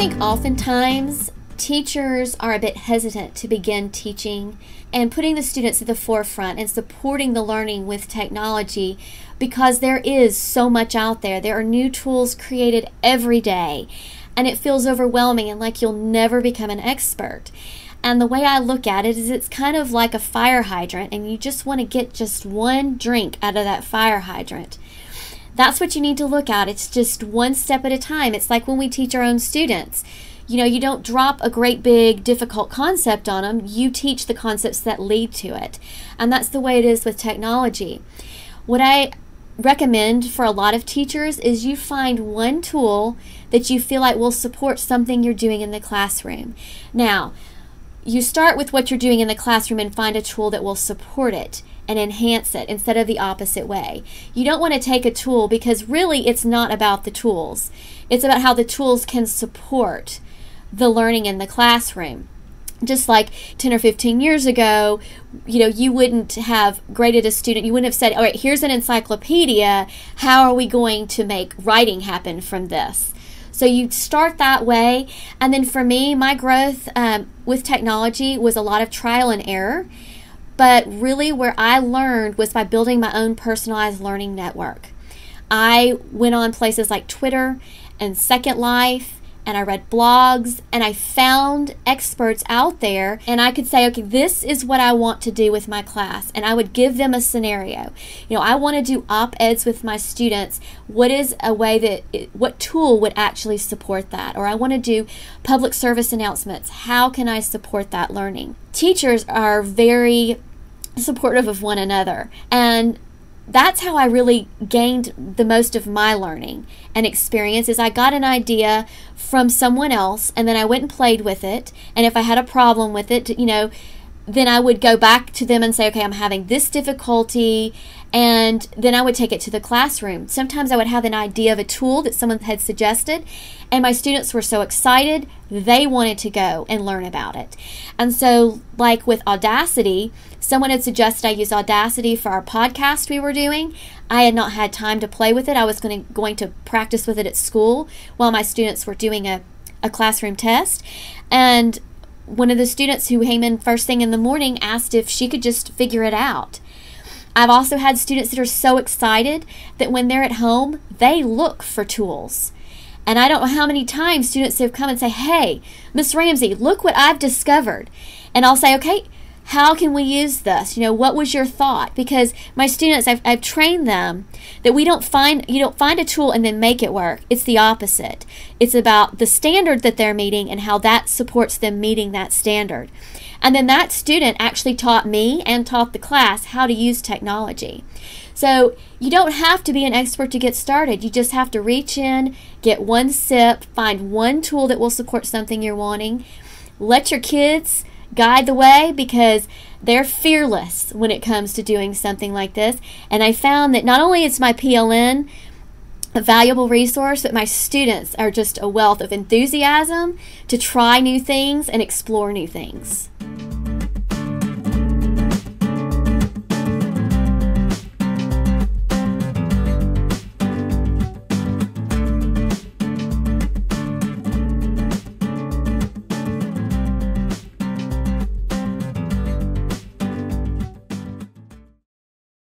think oftentimes teachers are a bit hesitant to begin teaching and putting the students at the forefront and supporting the learning with technology because there is so much out there. There are new tools created every day, and it feels overwhelming and like you'll never become an expert. And the way I look at it is it's kind of like a fire hydrant, and you just want to get just one drink out of that fire hydrant. That's what you need to look at. It's just one step at a time. It's like when we teach our own students. You know, you don't drop a great big difficult concept on them. You teach the concepts that lead to it. And that's the way it is with technology. What I recommend for a lot of teachers is you find one tool that you feel like will support something you're doing in the classroom. Now, you start with what you're doing in the classroom and find a tool that will support it and enhance it instead of the opposite way. You don't want to take a tool because really it's not about the tools. It's about how the tools can support the learning in the classroom. Just like 10 or 15 years ago, you know, you wouldn't have graded a student, you wouldn't have said, all right, here's an encyclopedia, how are we going to make writing happen from this? So you start that way, and then for me, my growth with technology was a lot of trial and error, but really where I learned was by building my own personalized learning network. I went on places like Twitter and Second Life, and I read blogs, and I found experts out there, and I could say, okay, this is what I want to do with my class, and I would give them a scenario. You know, I want to do op-eds with my students. What is a way that, what tool would actually support that? Or I want to do public service announcements. How can I support that learning? Teachers are very supportive of one another, and that's how I really gained the most of my learning and experience. Is I got an idea from someone else, and then I went and played with it, and if I had a problem with it, you know, then I would go back to them and say, okay, I'm having this difficulty, and then I would take it to the classroom. Sometimes I would have an idea of a tool that someone had suggested, and my students were so excited, they wanted to go and learn about it. And so, like with Audacity, someone had suggested I use Audacity for our podcast we were doing. I had not had time to play with it. I was going to practice with it at school while my students were doing a classroom test. And one of the students who came in first thing in the morning asked if she could just figure it out. I've also had students that are so excited that when they're at home, they look for tools. And I don't know how many times students have come and say, hey, Miss Ramsay, look what I've discovered. And I'll say, okay, how can we use this? You know, what was your thought? Because my students, I've trained them that you don't find a tool and then make it work. It's the opposite. It's about the standard that they're meeting and how that supports them meeting that standard. And then that student actually taught me and taught the class how to use technology. So you don't have to be an expert to get started. You just have to reach in, get one sip, find one tool that will support something you're wanting. Let your kids guide the way because they're fearless when it comes to doing something like this. And I found that not only is my PLN a valuable resource, but my students are just a wealth of enthusiasm to try new things and explore new things.